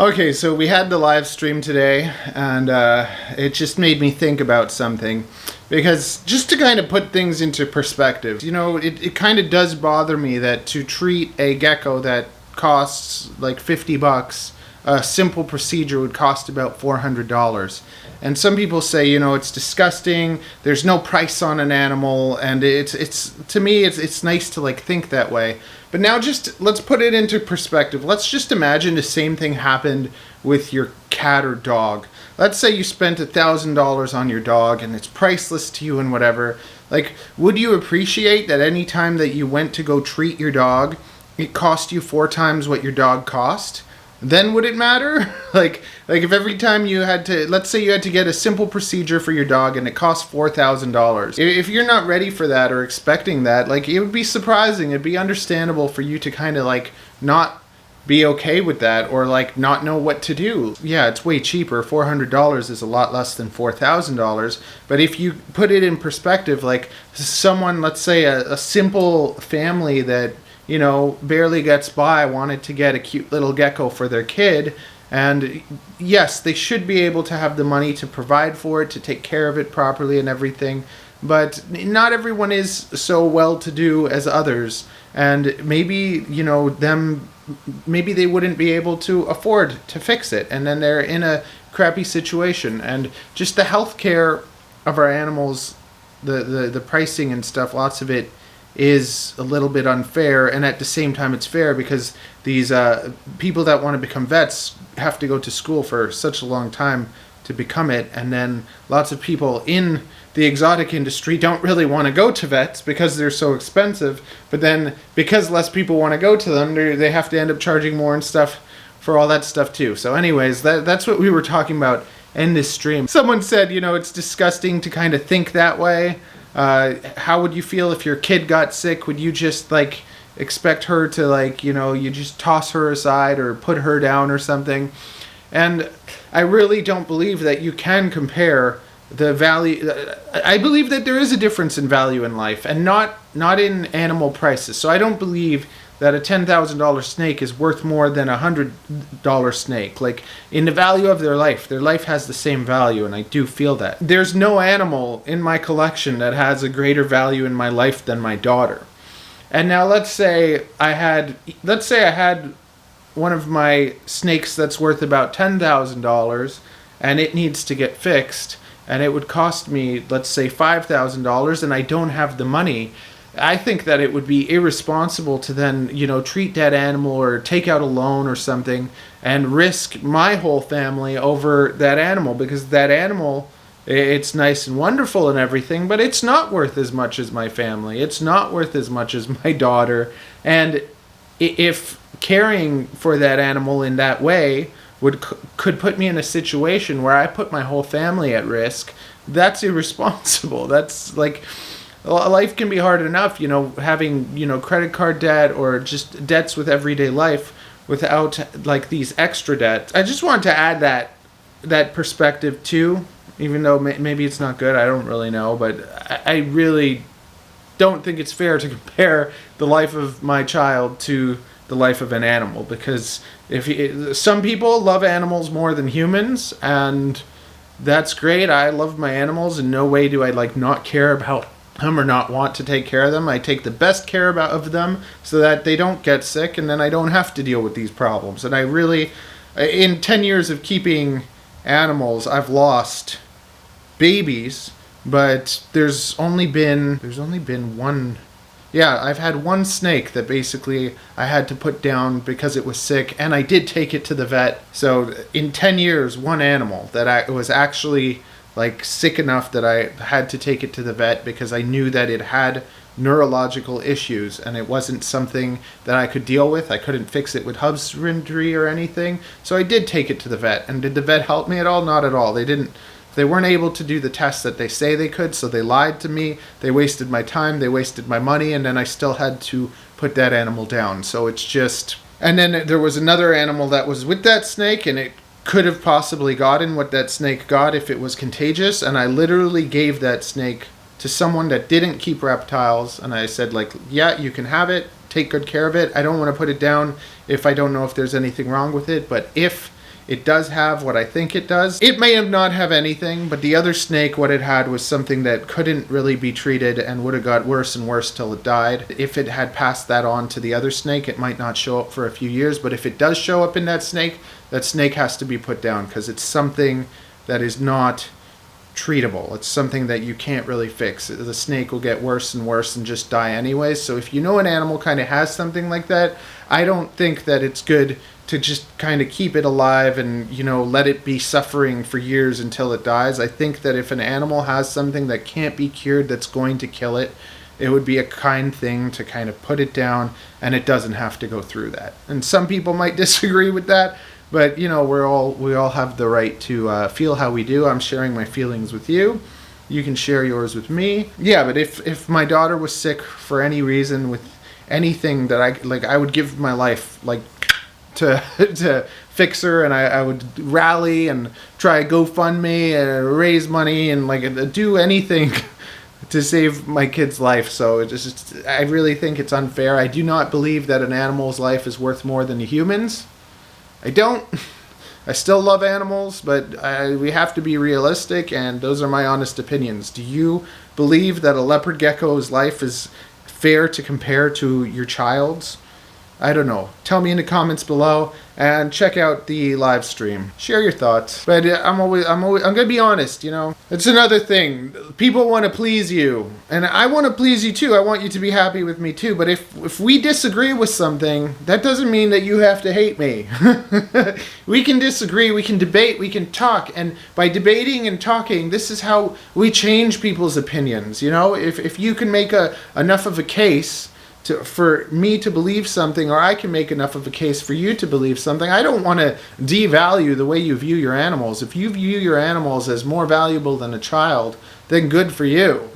Okay, so we had the live stream today, and it just made me think about something. Because just to kind of put things into perspective, it kind of does bother me that to treat a gecko that costs like $50, a simple procedure would cost about $400. And some people say, it's disgusting, there's no price on an animal, and it's to me, it's nice to like think that way. But now let's put it into perspective. Let's just imagine the same thing happened with your cat or dog. Let's say you spent $1,000 on your dog and it's priceless to you and whatever. Like, would you appreciate that any time that you went to go treat your dog, it cost you 4 times what your dog cost? Then would it matter? like if every time you had to, let's say you had to get a simple procedure for your dog and it cost $4,000. If you're not ready for that or expecting that, like, it would be surprising. It'd be understandable for you to kind of like not be okay with that or like not know what to do. Yeah, it's way cheaper. $400 is a lot less than $4,000. But if you put it in perspective, like someone, let's say a simple family that barely gets by, wanted to get a cute little gecko for their kid. And yes, they should be able to have the money to provide for it, to take care of it properly and everything. But not everyone is so well-to-do as others. And maybe, maybe they wouldn't be able to afford to fix it. And then they're in a crappy situation. And just the health care of our animals, the pricing and stuff, lots of it is a little bit unfair, and at the same time it's fair because these people that want to become vets have to go to school for such a long time to become it, and then lots of people in the exotic industry don't really want to go to vets because they're so expensive, but then because less people want to go to them, they have to end up charging more and stuff for all that stuff too. So anyways, that's what we were talking about in this stream. Someone said, it's disgusting to kind of think that way. How would you feel if your kid got sick? Would you just like expect her to like, you just toss her aside or put her down or something? And I really don't believe that you can compare the value. I believe that there is a difference in value in life and not in animal prices. So I don't believe that a $10,000 snake is worth more than a $100 snake. Like, in the value of their life has the same value, and I do feel that. There's no animal in my collection that has a greater value in my life than my daughter. And now let's say I had one of my snakes that's worth about $10,000, and it needs to get fixed, and it would cost me, let's say, $5,000, and I don't have the money. I think that it would be irresponsible to then, treat that animal or take out a loan or something and risk my whole family over that animal, because that animal, it's nice and wonderful and everything, but it's not worth as much as my family. It's not worth as much as my daughter. And if caring for that animal in that way could put me in a situation where I put my whole family at risk, that's irresponsible. That's like... Life can be hard enough, having, credit card debt or just debts with everyday life without, like, these extra debts. I just want to add that perspective, too, even though maybe it's not good. I don't really know, but I really don't think it's fair to compare the life of my child to the life of an animal, because some people love animals more than humans, and that's great. I love my animals. In no way do I, not care about them or not want to take care of them. I take the best care of them so that they don't get sick, and then I don't have to deal with these problems. And I really, in 10 years of keeping animals, I've lost babies, but there's only been one. Yeah, I've had one snake that basically I had to put down because it was sick, and I did take it to the vet. So in 10 years, one animal that was actually sick enough that I had to take it to the vet because I knew that it had neurological issues and it wasn't something that I could deal with. I couldn't fix it with husbandry or anything. So I did take it to the vet. And did the vet help me at all? Not at all. They weren't able to do the tests that they say they could, so they lied to me. They wasted my time, they wasted my money, and then I still had to put that animal down. So it's just... And then there was another animal that was with that snake, and it could have possibly gotten what that snake got if it was contagious, and I literally gave that snake to someone that didn't keep reptiles, and I said, yeah, you can have it, take good care of it. I don't want to put it down if I don't know if there's anything wrong with it, but if it does have what I think it does. It may have not have anything, but the other snake, what it had was something that couldn't really be treated and would have got worse and worse till it died. If it had passed that on to the other snake, it might not show up for a few years, but if it does show up in that snake has to be put down because it's something that is not treatable. It's something that you can't really fix. The snake will get worse and worse and just die anyway. So if you know an animal kind of has something like that, I don't think that it's good to just kind of keep it alive and, you know, let it be suffering for years until it dies. I think that if an animal has something that can't be cured, that's going to kill it, it would be a kind thing to kind of put it down, and it doesn't have to go through that. And some people might disagree with that, but, you know, we all have the right to feel how we do. I'm sharing my feelings with you. You can share yours with me. Yeah, but if my daughter was sick for any reason with anything that I would give my life, like, to fix her, and I would rally and try GoFundMe and raise money and, like, do anything to save my kid's life. So I really think it's unfair. I do not believe that an animal's life is worth more than a human's. I don't. I still love animals, but we have to be realistic, and those are my honest opinions. Do you believe that a leopard gecko's life is fair to compare to your child's? I don't know. Tell me in the comments below, and check out the live stream. Share your thoughts. But I'm gonna be honest, you know. It's another thing. People want to please you, and I want to please you too. I want you to be happy with me too. But if we disagree with something, that doesn't mean that you have to hate me. We can disagree, we can debate, we can talk, and by debating and talking, this is how we change people's opinions. You know, if you can make enough of a case for me to believe something, or I can make enough of a case for you to believe something. I don't want to devalue the way you view your animals. If you view your animals as more valuable than a child, then good for you.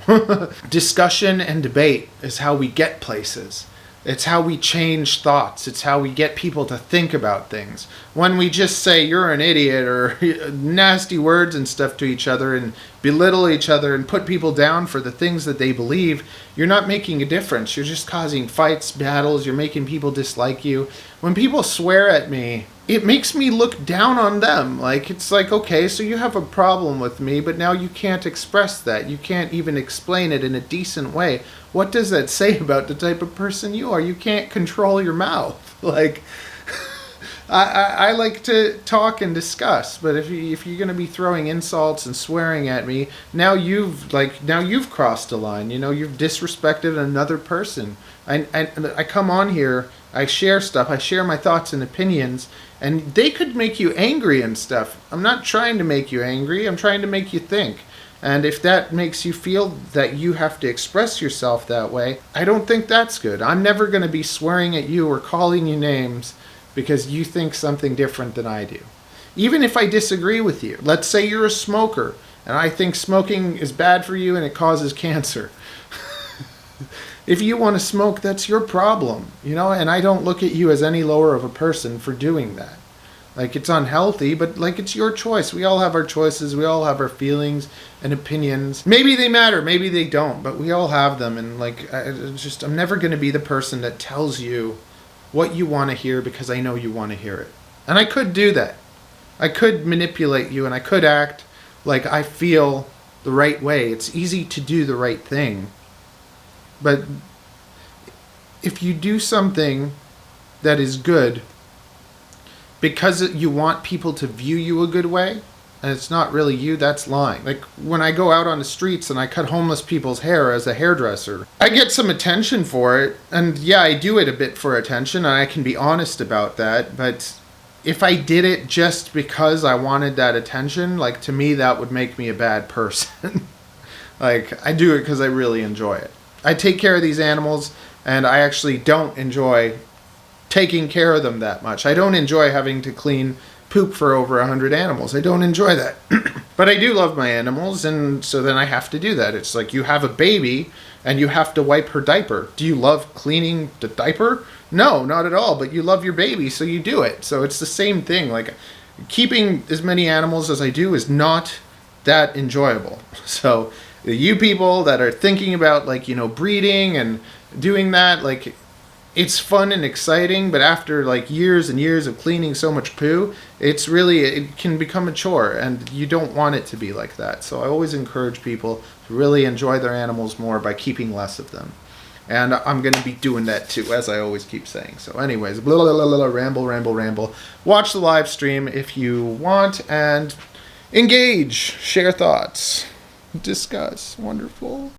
Discussion and debate is how we get places. It's how we change thoughts. It's how we get people to think about things. When we just say you're an idiot or nasty words and stuff to each other and belittle each other and put people down for the things that they believe, you're not making a difference. You're just causing fights, battles. You're making people dislike you. When people swear at me, it makes me look down on them. Like, it's like, okay, so you have a problem with me, but now you can't express that. You can't even explain it in a decent way. What does that say about the type of person you are? You can't control your mouth. Like, I like to talk and discuss, but if you're going to be throwing insults and swearing at me, now you've crossed a line. You know, you've disrespected another person. I come on here, I share stuff, I share my thoughts and opinions, and they could make you angry and stuff. I'm not trying to make you angry, I'm trying to make you think. And if that makes you feel that you have to express yourself that way, I don't think that's good. I'm never going to be swearing at you or calling you names because you think something different than I do. Even if I disagree with you. Let's say you're a smoker, and I think smoking is bad for you and it causes cancer. If you want to smoke, that's your problem, you know, and I don't look at you as any lower of a person for doing that. Like, it's unhealthy, but, like, it's your choice. We all have our choices. We all have our feelings and opinions. Maybe they matter, maybe they don't, but we all have them. And, like, I'm never going to be the person that tells you what you want to hear because I know you want to hear it. And I could do that. I could manipulate you, and I could act like I feel the right way. It's easy to do the right thing. But if you do something that is good because you want people to view you a good way, and it's not really you, that's lying. Like, when I go out on the streets and I cut homeless people's hair as a hairdresser, I get some attention for it, and yeah, I do it a bit for attention, and I can be honest about that, but if I did it just because I wanted that attention, like, to me, that would make me a bad person. Like, I do it because I really enjoy it. I take care of these animals, and I actually don't enjoy taking care of them that much. I don't enjoy having to clean poop for over 100 animals. I don't enjoy that. But I do love my animals, and so then I have to do that. It's like you have a baby, and you have to wipe her diaper. Do you love cleaning the diaper? No, not at all, but you love your baby, so you do it. So it's the same thing. Like, keeping as many animals as I do is not that enjoyable. So you people that are thinking about, like, you know, breeding and doing that, like, it's fun and exciting, but after like years and years of cleaning so much poo, it can become a chore, and you don't want it to be like that. So I always encourage people to really enjoy their animals more by keeping less of them. And I'm going to be doing that too, as I always keep saying. So anyways, blah, blah, blah, blah, ramble, ramble, ramble. Watch the live stream if you want, and engage, share thoughts, discuss. Wonderful.